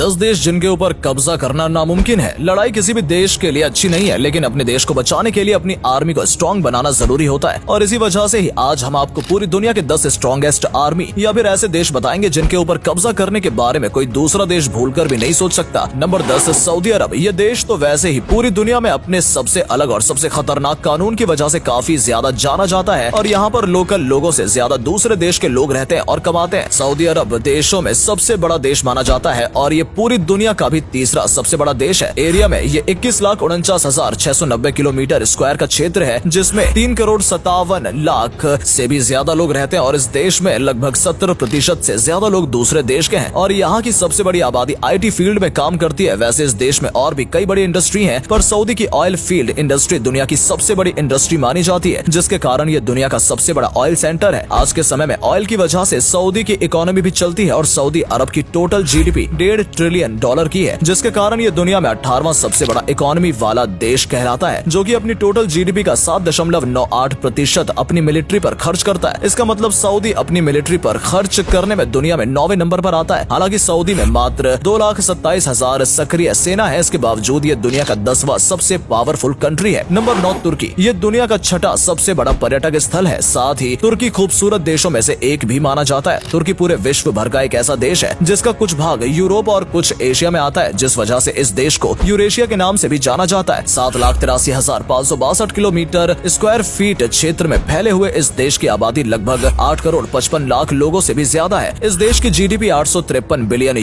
10 देश जिनके ऊपर कब्जा करना नामुमकिन है। लड़ाई किसी भी देश के लिए अच्छी नहीं है, लेकिन अपने देश को बचाने के लिए अपनी आर्मी को स्ट्रॉन्ग बनाना जरूरी होता है। और इसी वजह से ही आज हम आपको पूरी दुनिया के 10 स्ट्रॉन्गेस्ट आर्मी या फिर ऐसे देश बताएंगे जिनके ऊपर कब्जा करने के बारे में कोई दूसरा देश भूलकर भी नहीं सोच सकता। नंबर 10, सऊदी अरब। ये देश तो वैसे ही पूरी दुनिया में अपने सबसे अलग और सबसे खतरनाक कानून की वजह से काफी ज्यादा जाना जाता है और यहाँ पर लोकल लोगों से ज्यादा दूसरे देश के लोग रहते हैं और कमाते हैं। सऊदी अरब देशों में सबसे बड़ा देश माना जाता है और ये पूरी दुनिया का भी तीसरा सबसे बड़ा देश है। एरिया में ये 21,49,690 किलोमीटर स्क्वायर का क्षेत्र है, जिसमें 3,57,00,000 से भी ज्यादा लोग रहते हैं और इस देश में लगभग 70% से ज्यादा लोग दूसरे देश के हैं और यहाँ की सबसे बड़ी आबादी IT फील्ड में काम करती है। वैसे इस देश में और भी कई बड़ी इंडस्ट्री हैं, पर सऊदी की ऑयल फील्ड इंडस्ट्री दुनिया की सबसे बड़ी इंडस्ट्री मानी जाती है, जिसके कारण ये दुनिया का सबसे बड़ा ऑयल सेंटर है। आज के समय में ऑयल की वजह से सऊदी की इकोनॉमी भी चलती है और सऊदी अरब की टोटल GDP $1.5 ट्रिलियन की है, जिसके कारण ये दुनिया में 18वां सबसे बड़ा इकोनॉमी वाला देश कहलाता है, जो कि अपनी टोटल GDP का 7.98% अपनी मिलिट्री पर खर्च करता है। इसका मतलब सऊदी अपनी मिलिट्री पर खर्च करने में दुनिया में 9वें नंबर पर आता है। हालांकि सऊदी में मात्र 2,27,000 सक्रिय सेना है, इसके बावजूद ये दुनिया का 10वां सबसे पावरफुल कंट्री है। नंबर 9, तुर्की। ये दुनिया का 6ठा सबसे बड़ा पर्यटक स्थल है। साथ ही तुर्की खूबसूरत देशों में से एक भी माना जाता है। तुर्की पूरे विश्व भर का एक ऐसा देश है जिसका कुछ भाग यूरोप और कुछ एशिया में आता है, जिस वजह से इस देश को यूरेशिया के नाम से भी जाना जाता है। 7,83,562 किलोमीटर स्क्वायर फीट क्षेत्र में फैले हुए इस देश की आबादी लगभग 8,55,00,000 लोगों से भी ज्यादा है। इस देश की GDP $853 बिलियन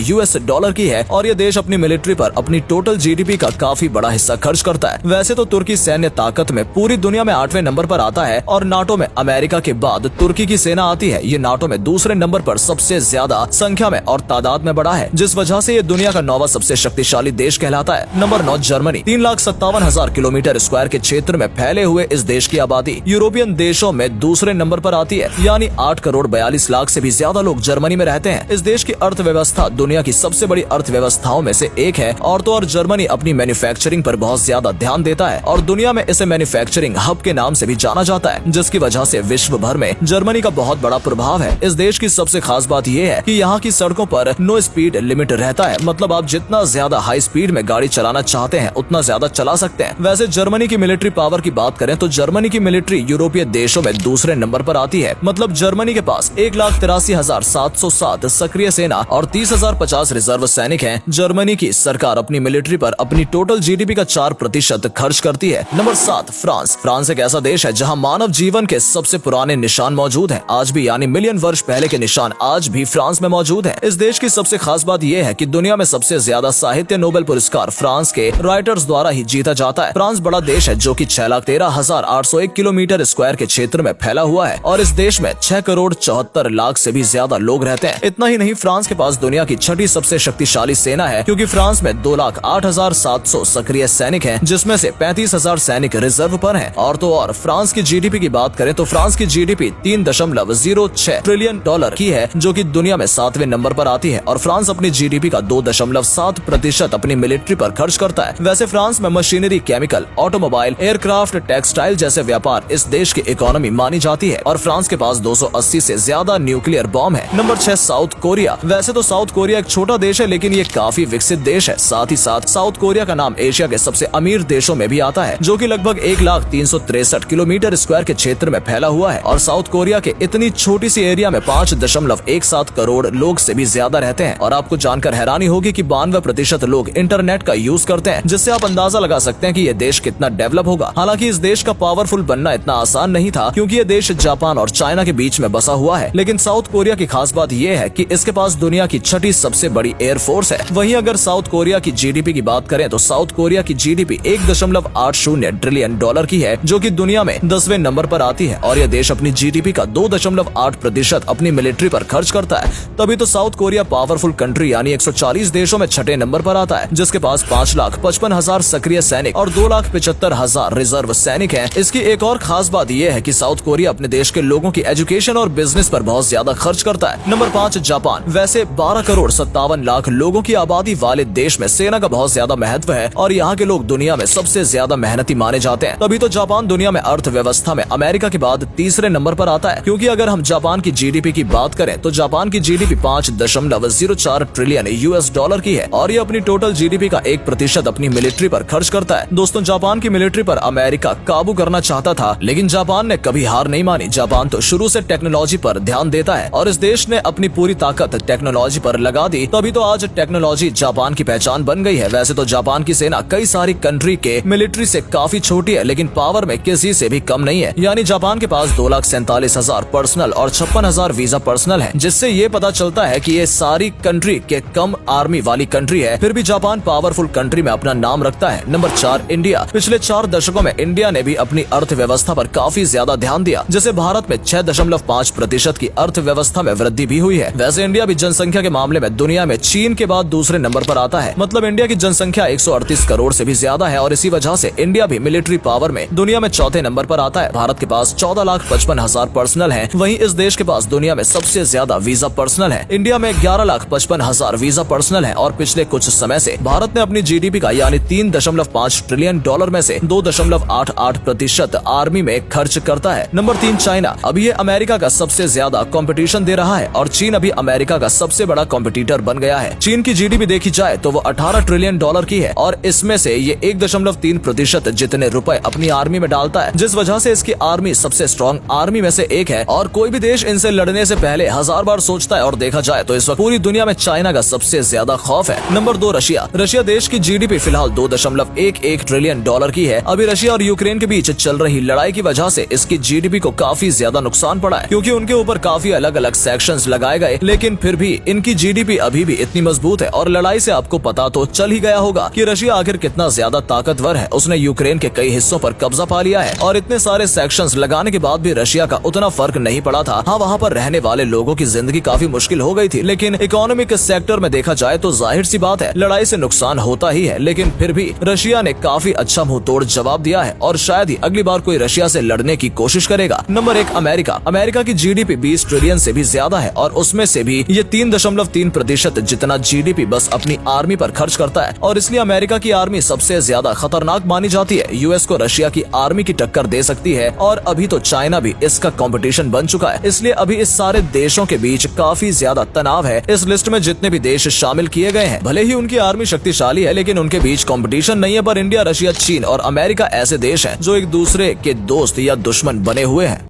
की है और ये देश अपनी मिलिट्री पर अपनी टोटल GDP का काफी बड़ा हिस्सा खर्च करता है। वैसे तो तुर्की सैन्य ताकत में पूरी दुनिया में 8वें नंबर पर आता है और नाटो में अमेरिका के बाद तुर्की की सेना आती है। ये नाटो में दूसरे नंबर पर सबसे ज्यादा संख्या में और तादाद में बड़ा है, जिस वजह से ये दुनिया का 9वां सबसे शक्तिशाली देश कहलाता है। Number 9, Germany. 3,57,000 किलोमीटर स्क्वायर के क्षेत्र में फैले हुए इस देश की आबादी यूरोपियन देशों में दूसरे नंबर पर आती है, यानी 8,42,00,000 से भी ज्यादा लोग जर्मनी में रहते हैं। इस देश की अर्थव्यवस्था दुनिया की सबसे बड़ी अर्थव्यवस्थाओं में से एक है और तो और जर्मनी अपनी मैन्युफैक्चरिंग पर बहुत ज्यादा ध्यान देता है और दुनिया में इसे मैन्युफैक्चरिंग हब के नाम से भी जाना जाता है, जिसकी वजह से विश्व भर में जर्मनी का बहुत बड़ा प्रभाव है। इस देश की सबसे खास बात यह है कि यहाँ की सड़कों पर नो स्पीड लिमिट रहता है, मतलब आप जितना ज्यादा हाई स्पीड में गाड़ी चलाना चाहते हैं उतना ज्यादा चला सकते हैं। वैसे जर्मनी की मिलिट्री पावर की बात करें तो जर्मनी की मिलिट्री यूरोपीय देशों में दूसरे नंबर पर आती है, मतलब जर्मनी के पास 1,83,707 सक्रिय सेना और 30,050 रिजर्व सैनिक हैं। जर्मनी की सरकार अपनी मिलिट्री पर अपनी टोटल GDP का 4% खर्च करती है। Number 7, France. फ्रांस एक ऐसा देश है जहां मानव जीवन के सबसे पुराने निशान मौजूद हैं। आज भी, यानी मिलियन वर्ष पहले के निशान आज भी फ्रांस में मौजूद है। इस देश की सबसे खास बात यह है कि दुनिया में सबसे ज्यादा साहित्य नोबेल पुरस्कार फ्रांस के राइटर्स द्वारा ही जीता जाता है। फ्रांस बड़ा देश है जो कि 6,13,801 किलोमीटर स्क्वायर के क्षेत्र में फैला हुआ है और इस देश में 6,74,00,000 से भी ज्यादा लोग रहते हैं। इतना ही नहीं, फ्रांस के पास दुनिया की 6ठी सबसे शक्तिशाली सेना है, क्योंकि फ्रांस में 2,08,700 सक्रिय सैनिक हैं, जिसमें से 35,000 सैनिक रिजर्व पर हैं। और तो और फ्रांस की GDP की बात करें तो फ्रांस की GDP $3.06 ट्रिलियन की है, जो कि दुनिया में 7वें नंबर पर आती है और फ्रांस अपनी GDP का 2.7% अपनी मिलिट्री पर खर्च करता है। वैसे फ्रांस में machinery, chemical, automobile, aircraft, textile जैसे व्यापार इस देश की इकोनॉमी मानी जाती है और फ्रांस के पास 280 से ज्यादा न्यूक्लियर बॉम्ब है। Number 6, south Korea. वैसे तो साउथ कोरिया एक छोटा देश है, लेकिन ये काफी विकसित देश है। साथ ही साथ साउथ कोरिया का नाम एशिया के सबसे अमीर देशों में भी आता है, जो कि लगभग 1,03,63 किलोमीटर स्क्वायर के क्षेत्र में फैला हुआ है और साउथ कोरिया के इतनी छोटी सी एरिया में 5.17 करोड़ लोग से भी ज्यादा रहते हैं। और आपको जानकर हैरानी होगी कि 92% लोग इंटरनेट का यूज करते हैं, जिससे आप अंदाजा लगा सकते हैं कि ये देश कितना डेवलप होगा। हालांकि इस देश का पावरफुल बनना इतना आसान नहीं था, क्योंकि ये देश जापान और चाइना के बीच में बसा हुआ है। लेकिन साउथ कोरिया की खास बात यह है कि इसके पास दुनिया की 6ठी सबसे बड़ी एयरफोर्स है। वहीं अगर साउथ कोरिया की GDP की बात करें तो साउथ कोरिया की GDP $1.80 ट्रिलियन की है, जो कि दुनिया में 10वें नंबर पर आती है और यह देश अपनी GDP का 2.8% अपनी मिलिट्री पर खर्च करता है। तभी तो साउथ कोरिया पावरफुल कंट्री यानी 140 देशों में 6ठे नंबर पर आता है, जिसके पास 5,55,000 सक्रिय सैनिक और 2,75,000 रिजर्व सैनिक हैं। इसकी एक और खास बात यह है कि साउथ कोरिया अपने देश के लोगों की एजुकेशन और बिजनेस पर बहुत ज्यादा खर्च करता है। Number 5, Japan. वैसे 12,57,00,000 लोगों की आबादी वाले देश में सेना का बहुत ज्यादा महत्व है और यहाँ के लोग दुनिया में सबसे ज्यादा मेहनती माने जाते हैं। तभी तो जापान दुनिया में अर्थव्यवस्था में अमेरिका के बाद तीसरे नंबर पर आता है, क्योंकि अगर हम जापान की GDP की बात करें तो जापान की GDP $5.04 ट्रिलियन $, की है और ये अपनी टोटल GDP का 1% अपनी मिलिट्री पर खर्च करता है। दोस्तों, जापान की मिलिट्री पर अमेरिका काबू करना चाहता था, लेकिन जापान ने कभी हार नहीं मानी। जापान तो शुरू से टेक्नोलॉजी पर ध्यान देता है और इस देश ने अपनी पूरी ताकत टेक्नोलॉजी पर लगा दी, तभी तो आज टेक्नोलॉजी जापान की पहचान बन गई है। वैसे तो जापान की सेना कई सारी कंट्री के मिलिट्री से काफी छोटी है, लेकिन पावर में किसी से भी कम नहीं है। यानी जापान के पास 2,47,000 पर्सनल और 56,000 वीजा पर्सनल है, जिससे ये पता चलता है कि ये सारी कंट्री के कम आर्मी वाली कंट्री है, फिर भी जापान पावरफुल कंट्री में अपना नाम रखता है। Number 4, India. पिछले 4 दशकों में इंडिया ने भी अपनी अर्थव्यवस्था पर काफी ज्यादा ध्यान दिया, जिससे भारत में 6.5% की अर्थव्यवस्था में वृद्धि भी हुई है। वैसे इंडिया भी जनसंख्या के मामले में दुनिया में चीन के बाद दूसरे नंबर पर आता है। मतलब इंडिया की जनसंख्या 138 करोड़ से भी ज्यादा है और इसी वजह से इंडिया भी मिलिट्री पावर में दुनिया में चौथे नंबर पर आता है। भारत के पास 14,55,000 पर्सनल है, वहीं इस देश के पास दुनिया में सबसे ज्यादा वीजा पर्सनल है। इंडिया में 11,55,000 वीजा पर्सनल है और पिछले कुछ समय से भारत ने अपनी GDP का यानी $3.5 ट्रिलियन में से 2.88% आर्मी में खर्च करता है। Number 3, China. अभी ये अमेरिका का सबसे ज्यादा कंपटीशन दे रहा है और चीन अभी अमेरिका का सबसे बड़ा कॉम्पिटिटर बन गया है। चीन की GDP देखी जाए तो वो $18 ट्रिलियन की है और इसमें से ये 1.3% जितने रुपए अपनी आर्मी में डालता है, जिस वजह से इसकी आर्मी सबसे स्ट्रॉन्ग आर्मी में से एक है और कोई भी देश इनसे लड़ने से पहले 1000 बार सोचता है। और देखा जाए तो इस वक्त पूरी दुनिया में चाइना का सबसे ज्यादा खौफ है। Number 2, Russia. रशिया देश की GDP फिलहाल $2.11 ट्रिलियन की है। अभी रशिया और यूक्रेन के बीच चल रही लड़ाई की वजह से इसकी GDP को काफी ज्यादा नुकसान पड़ा है, क्योंकि उनके ऊपर काफी अलग अलग सेक्शंस लगाए गए, लेकिन फिर भी इनकी GDP अभी भी इतनी मजबूत है। और लड़ाई से आपको पता तो चल ही गया होगा कि रशिया आखिर कितना ज्यादा ताकतवर है। उसने यूक्रेन के कई हिस्सों पर कब्जा पा लिया है और इतने सारे सेक्शंस लगाने के बाद भी रशिया का उतना फर्क नहीं पड़ा था। हाँ, वहाँ पर रहने वाले लोगों की जिंदगी काफी मुश्किल हो गई थी, लेकिन इकोनॉमिक सेक्टर में देखा जाए तो जाहिर सी बात है लड़ाई से नुकसान होता ही है, लेकिन फिर भी रशिया ने काफी अच्छा मुंह तोड़ जवाब दिया है और शायद ही अगली बार कोई रशिया से लड़ने की कोशिश करेगा। Number 1, America. अमेरिका की GDP 20 ट्रिलियन से भी ज्यादा है और उसमें से भी ये 3.3% जितना GDP बस अपनी आर्मी पर खर्च करता है और इसलिए अमेरिका की आर्मी सबसे ज्यादा खतरनाक मानी जाती है। US को रशिया की आर्मी की टक्कर दे सकती है और अभी तो चाइना भी इसका कंपटीशन बन चुका है, इसलिए अभी इस सारे देशों के बीच काफी ज्यादा तनाव है। इस लिस्ट में जितने भी देश शामिल किए गए हैं, भले ही उनकी आर्मी शक्तिशाली है, लेकिन उनके बीच कंपटीशन नहीं है। पर इंडिया, रशिया, चीन और अमेरिका ऐसे देश हैं जो एक दूसरे के दोस्त या दुश्मन बने हुए हैं।